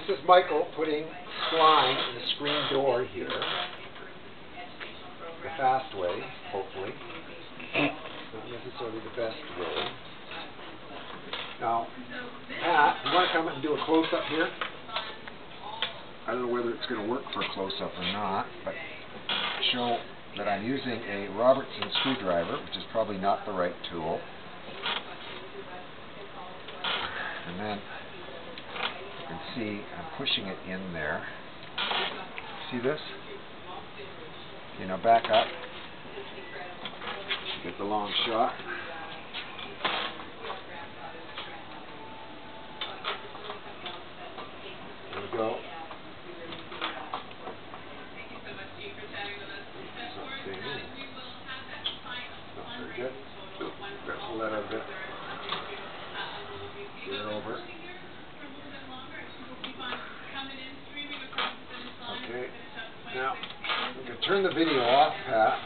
This is Michael putting spline in the screen door here. The fast way, hopefully. Not necessarily the best way. Now, Pat, you want to come and do a close-up here? I don't know whether it's going to work for a close-up or not, but show that I'm using a Robertson screwdriver, which is probably not the right tool. And then you can see I'm pushing it in there. See this? Okay, now back up. Get the long shot. There we go. Not very good. Gotta pull that out a bit. Get it over. Okay. Now, we can turn the video off, Pat.